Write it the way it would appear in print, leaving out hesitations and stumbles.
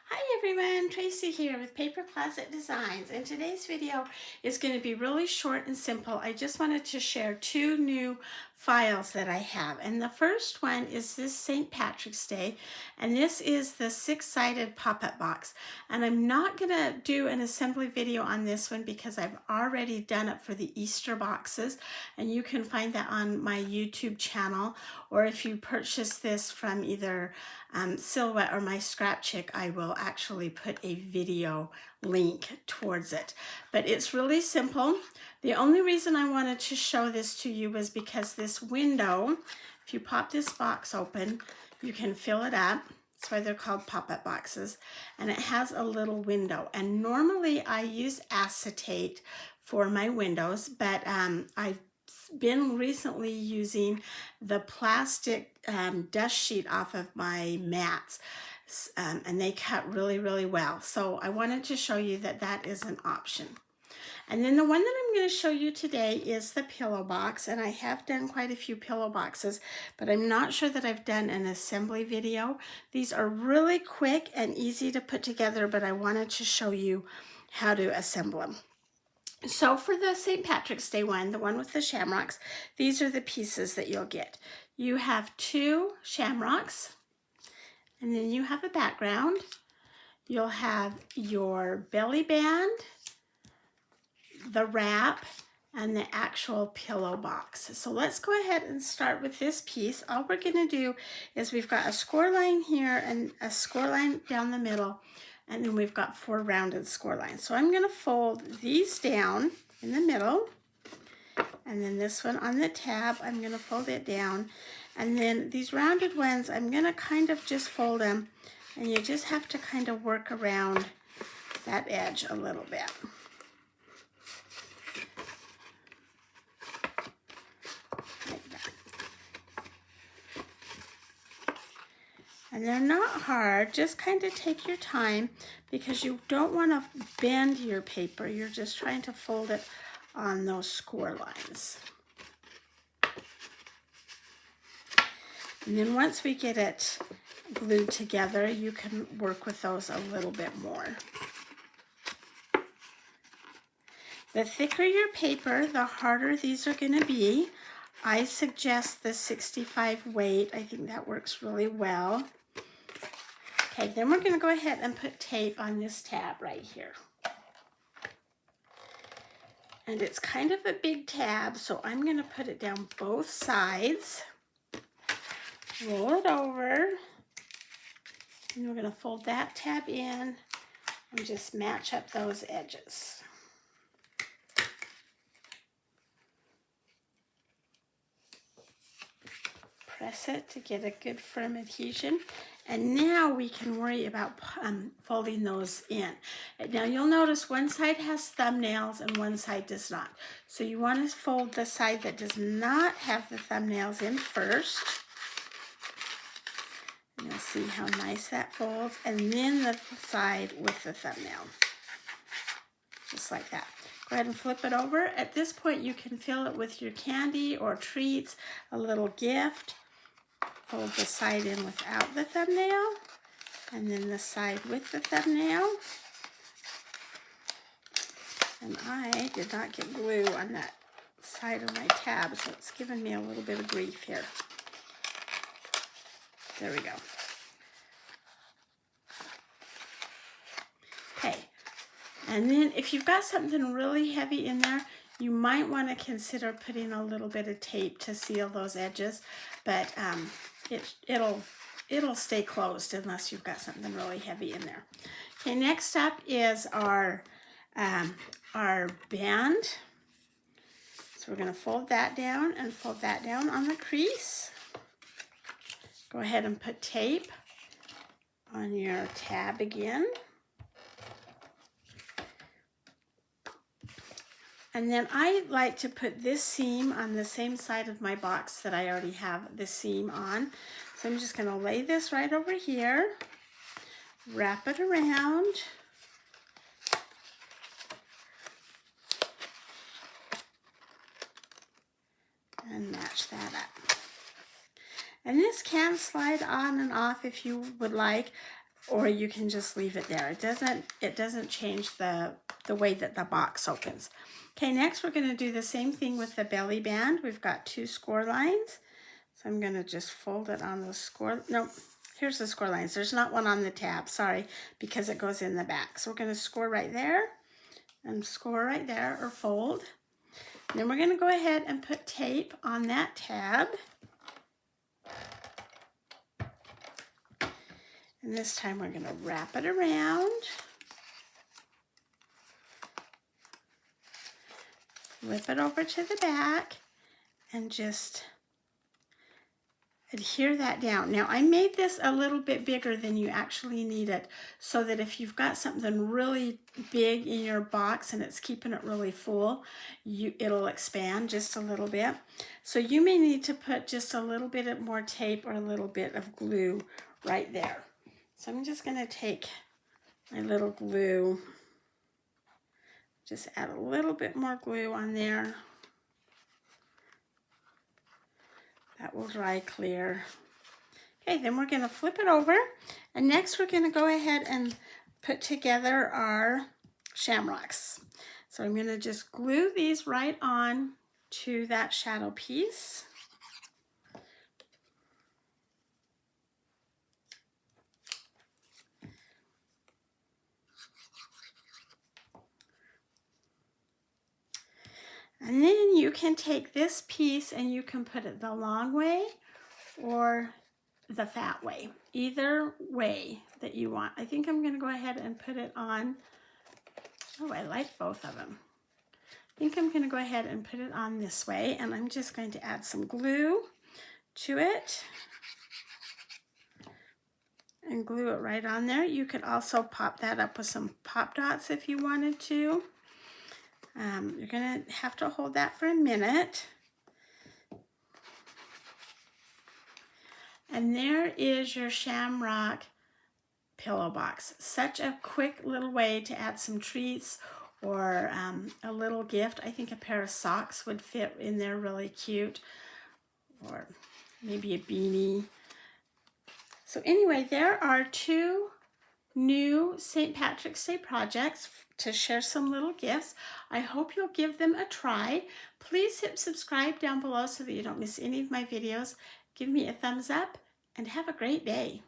Hi everyone, Tracy here with Paper Closet Designs, and today's video is going to be really short and simple. I just wanted to share two new files that I have, and the first one is this St. Patrick's Day, and this is the six-sided pop-up box. And I'm not going to do an assembly video on this one because I've already done it for the Easter boxes, and you can find that on my YouTube channel, or if you purchase this from either Silhouette or my Scrap Chick, I will actually put a video link towards it. But it's really simple. The only reason I wanted to show this to you was because this window, if you pop this box open, you can fill it up. That's why they're called pop-up boxes. And it has a little window. And normally I use acetate for my windows, but I've been recently using the plastic dust sheet off of my mats, and they cut really well. So I wanted to show you that that is an option. And then the one that I'm going to show you today is the pillow box, and I have done quite a few pillow boxes, but I'm not sure that I've done an assembly video. These are really quick and easy to put together, but I wanted to show you how to assemble them. So for the St. Patrick's Day one, the one with the shamrocks, these are the pieces that you'll get. You have two shamrocks, and then you have a background. You'll have your belly band, the wrap, and the actual pillow box. So let's go ahead and start with this piece. All we're going to do is we've got a score line here and a score line down the middle, and then we've got 4 rounded score lines. So I'm going to fold these down in the middle, and then this one on the tab, I'm going to fold it down, and then these rounded ones, I'm going to kind of just fold them, and you just have to kind of work around that edge a little bit. And they're not hard, just kind of take your time because you don't want to bend your paper. You're just trying to fold it on those score lines. And then once we get it glued together, you can work with those a little bit more. The thicker your paper, the harder these are going to be. I suggest the 65 weight. I think that works really well. Okay, then we're going to go ahead and put tape on this tab right here. And it's kind of a big tab, so I'm going to put it down both sides. Roll it over. And we're going to fold that tab in and just match up those edges. Press it to get a good firm adhesion. And now we can worry about folding those in. Now you'll notice one side has thumbnails and one side does not. So you want to fold the side that does not have the thumbnails in first. And you'll see how nice that folds. And then the side with the thumbnail. Just like that. Go ahead and flip it over. At this point you can fill it with your candy or treats, a little gift. Fold the side in without the thumbnail, and then the side with the thumbnail. And I did not get glue on that side of my tab, so it's giving me a little bit of grief here. There we go. Okay, and then if you've got something really heavy in there, you might want to consider putting a little bit of tape to seal those edges, but it'll stay closed unless you've got something really heavy in there. Okay, next up is our band. So we're going to fold that down and fold that down on the crease. Go ahead and put tape on your tab again. And then I like to put this seam on the same side of my box that I already have the seam on. So I'm just going to lay this right over here, wrap it around, and match that up. And this can slide on and off if you would like. or you can just leave it there. It doesn't change the way that the box opens. Okay, next we're going to do the same thing with the belly band. We've got 2 score lines. So I'm going to just fold it on those no, here's the score lines. There's not one on the tab, sorry, because it goes in the back. So we're going to score right there and score right there, or fold. And then we're going to go ahead and put tape on that tab. And this time we're going to wrap it around. Flip it over to the back and just adhere that down. Now I made this a little bit bigger than you actually need it, so that if you've got something really big in your box and it's keeping it really full, it'll expand just a little bit. So you may need to put just a little bit more tape or a little bit of glue right there. So I'm just going to take my little glue, just add a little bit more glue on there. That will dry clear. Okay, then we're going to flip it over, and next we're going to go ahead and put together our shamrocks. So I'm going to just glue these right on to that shadow piece. And then you can take this piece and you can put it the long way or the fat way, either way that you want. I think I'm going to go ahead and put it on. Oh, I like both of them. I think I'm going to go ahead and put it on this way, and I'm just going to add some glue to it and glue it right on there. You could also pop that up with some pop dots if you wanted to. You're going to have to hold that for a minute. And there is your Shamrock pillow box. Such a quick little way to add some treats or a little gift. I think a pair of socks would fit in there really cute, or maybe a beanie. So anyway, there are 2 new St. Patrick's Day projects to share some little gifts. I hope you'll give them a try. Please hit subscribe down below so that you don't miss any of my videos. Give me a thumbs up and have a great day.